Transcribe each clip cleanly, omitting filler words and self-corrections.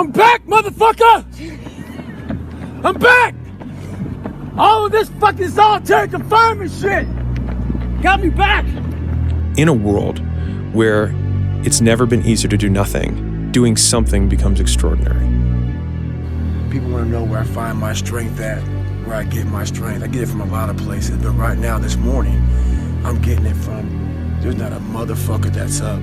I'm back, motherfucker! I'm back! All of this fucking solitary confinement shit got me back! In a world where it's never been easier to do nothing, doing something becomes extraordinary. People want to know where I find my strength at, where I get my strength. I get it from a lot of places, but right now, this morning, I'm getting it from, there's not a motherfucker that's up.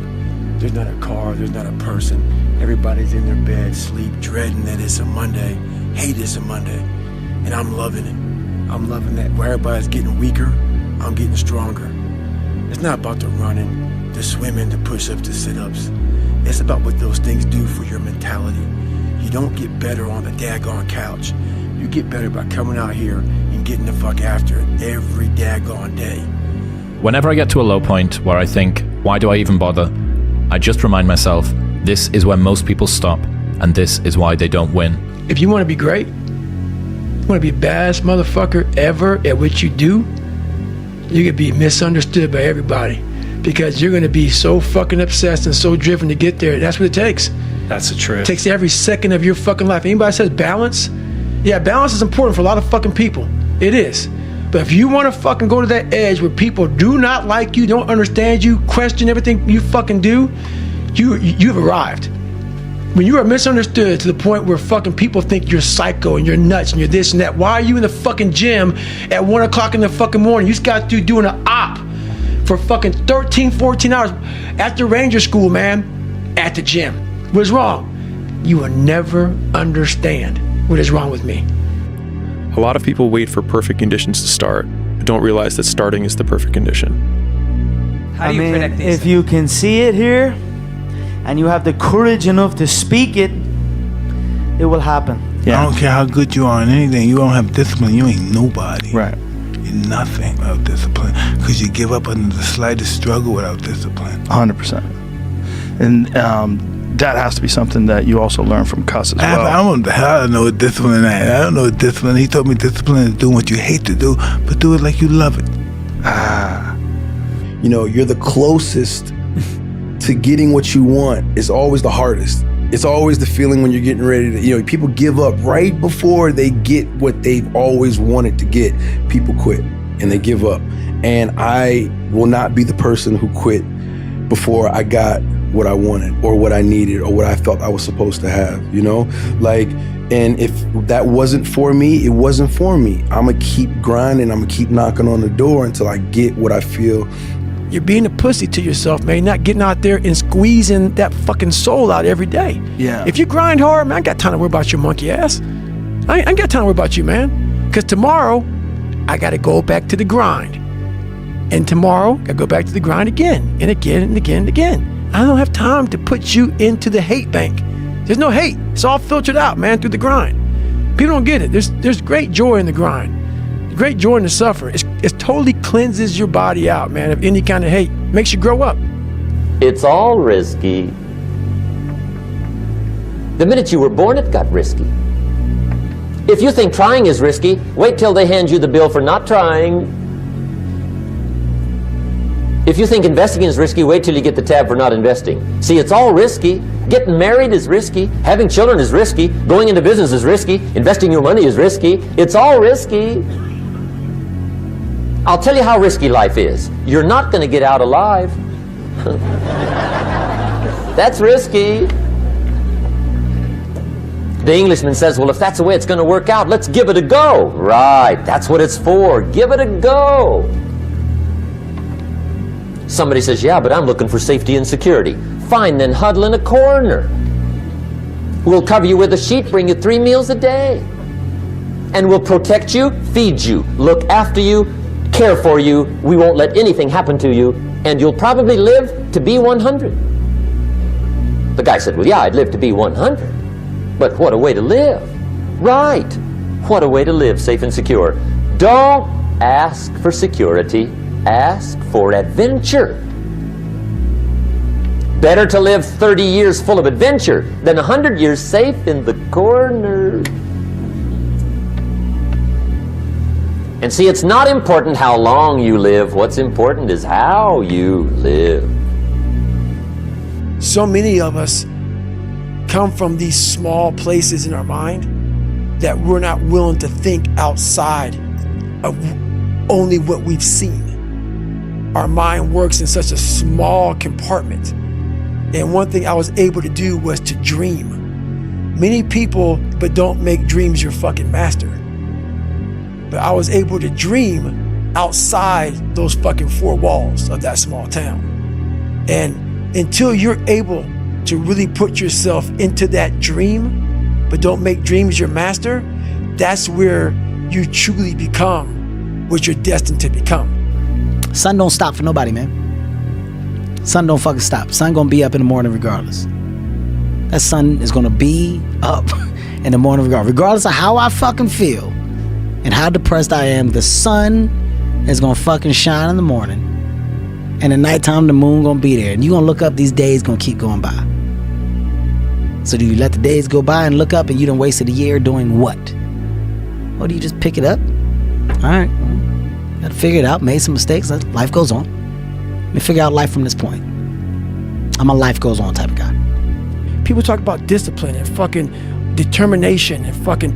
There's not a car, there's not a person. Everybody's in their bed, sleep, dreading that it's a Monday, hate it's a Monday, and I'm loving it. I'm loving that. Where everybody's getting weaker, I'm getting stronger. It's not about the running, the swimming, the push-ups, the sit-ups. It's about what those things do for your mentality. You don't get better on the daggone couch. You get better by coming out here and getting the fuck after it every daggone day. Whenever I get to a low point where I think, why do I even bother? I just remind myself, this is where most people stop, and this is why they don't win. If you want to be great, you want to be the baddest motherfucker ever at what you do, you're going to be misunderstood by everybody because you're going to be so fucking obsessed and so driven to get there. That's what it takes. That's the truth. It takes every second of your fucking life. Anybody says balance? Yeah, balance is important for a lot of fucking people. It is. But if you want to fucking go to that edge where people do not like you, don't understand you, question everything you fucking do, you've arrived. When you are misunderstood to the point where fucking people think you're psycho and you're nuts and you're this and that, why are you in the fucking gym at 1 o'clock in the fucking morning? You just got to doing an op for fucking 13, 14 hours after Ranger School, man, at the gym. What is wrong? You will never understand what is wrong with me. A lot of people wait for perfect conditions to start, but don't realize that starting is the perfect condition. How do you predict these? If you can see it here, and you have the courage enough to speak it, it will happen. Yeah. I don't care how good you are in anything. You don't have discipline, you ain't nobody. Right. You're nothing without discipline. Because you give up under the slightest struggle without discipline. 100%. And that has to be something that you also learn from Cuss as well. I don't know what discipline is. I don't know what discipline. He told me discipline is doing what you hate to do, but do it like you love it. You know, you're the closest to getting what you want. Is always the hardest. It's always the feeling when you're getting ready to, you know, people give up right before they get what they've always wanted to get. People quit and they give up. And I will not be the person who quit before I got what I wanted or what I needed or what I felt I was supposed to have, you know? Like, and if that wasn't for me, it wasn't for me. I'm gonna keep grinding, I'm gonna keep knocking on the door until I get what I feel. You're being a pussy to yourself, man. You're not getting out there and squeezing that fucking soul out every day. Yeah. If you grind hard, man, I ain't got time to worry about your monkey ass. I ain't got time to worry about you, man. Because tomorrow, I gotta go back to the grind. And tomorrow, I gotta go back to the grind again and again and again and again. I don't have time to put you into the hate bank. There's no hate. It's all filtered out, man, through the grind. People don't get it. There's great joy in the grind. Great joy in the suffer. It totally cleanses your body out, man, of any kind of hate. Makes you grow up. It's all risky. The minute you were born, it got risky. If you think trying is risky, wait till they hand you the bill for not trying. If you think investing is risky, wait till you get the tab for not investing. See, it's all risky. Getting married is risky. Having children is risky. Going into business is risky. Investing your money is risky. It's all risky. I'll tell you how risky life is. You're not going to get out alive. That's risky. The Englishman says, well, if that's the way it's going to work out, let's give it a go. Right, that's what it's for. Give it a go. Somebody says, yeah, but I'm looking for safety and security. Fine, then huddle in a corner. We'll cover you with a sheet, bring you 3 meals a day. And we'll protect you, feed you, look after you, care for you. We won't let anything happen to you. And you'll probably live to be 100. The guy said, well, yeah, I'd live to be 100. But what a way to live. Right. What a way to live, safe and secure. Don't ask for security. Ask for adventure. Better to live 30 years full of adventure than 100 years safe in the corner. And see, it's not important how long you live. What's important is how you live. So many of us come from these small places in our mind that we're not willing to think outside of only what we've seen. Our mind works in such a small compartment. And one thing I was able to do was to dream. Many people, but don't make dreams your fucking master. But I was able to dream outside those fucking four walls of that small town. And until you're able to really put yourself into that dream, but don't make dreams your master, that's where you truly become what you're destined to become. Sun don't stop for nobody, man. Sun don't fucking stop. Sun gonna be up in the morning regardless. That sun is gonna be up in the morning regardless of how I fucking feel and how depressed I am. The sun is gonna fucking shine in the morning, and at nighttime the moon gonna be there, and you gonna look up, these days gonna keep going by. So do you let the days go by and look up and you done wasted a year doing what? Or do you just pick it up? All right, gotta figure it out, made some mistakes, life goes on. Let me figure out life from this point. I'm a life goes on type of guy. People talk about discipline and fucking determination and fucking,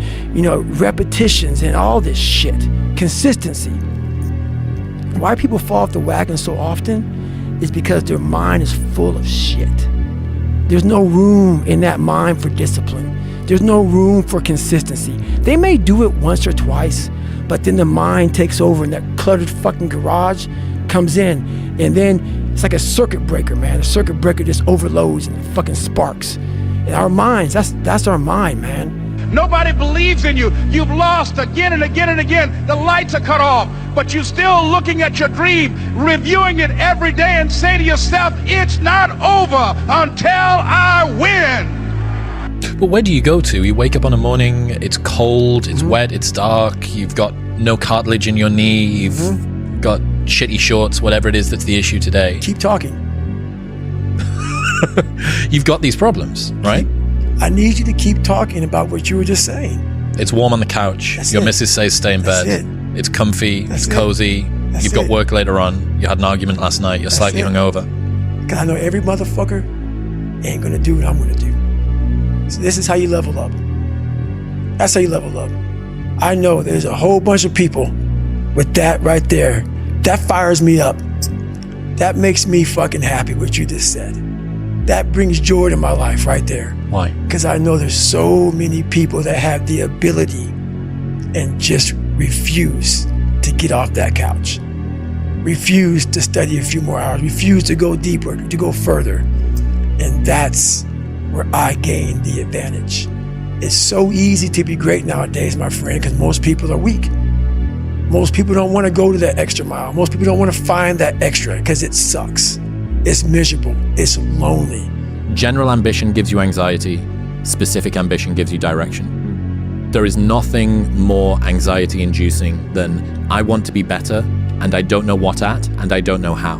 repetitions and all this shit. Consistency. Why people fall off the wagon so often is because their mind is full of shit. There's no room in that mind for discipline. There's no room for consistency. They may do it once or twice, but then the mind takes over and that cluttered fucking garage comes in, and then it's like a circuit breaker, man. The circuit breaker just overloads and it fucking sparks. And our minds, that's our mind, man. Nobody believes in you. You've lost again and again and again. The lights are cut off, but you're still looking at your dream, reviewing it every day and say to yourself, it's not over until I win. But where do you go to? You wake up on a morning, it's cold, it's wet, it's dark, you've got no cartilage in your knee, you've got shitty shorts, whatever it is that's the issue today. Keep talking. You've got these problems, right? I need you to keep talking about what you were just saying. It's warm on the couch. That's Your it. missus says stay in That's bed. it. It's comfy. That's it's it. cozy. That's You've got it. work later on. You had an argument last night. You're That's slightly it. hungover. Because I know every motherfucker ain't gonna do what I'm gonna do. So this is how you level up. That's how you level up. I know there's a whole bunch of people with that right there. That fires me up. That makes me fucking happy what you just said. That brings joy to my life right there. Why? Because I know there's so many people that have the ability and just refuse to get off that couch. Refuse to study a few more hours. Refuse to go deeper, to go further. And that's where I gain the advantage. It's so easy to be great nowadays, my friend, because most people are weak. Most people don't want to go to that extra mile. Most people don't want to find that extra because it sucks. It's miserable. It's lonely. General ambition gives you anxiety. Specific ambition gives you direction. There is nothing more anxiety inducing than I want to be better and I don't know what at and I don't know how.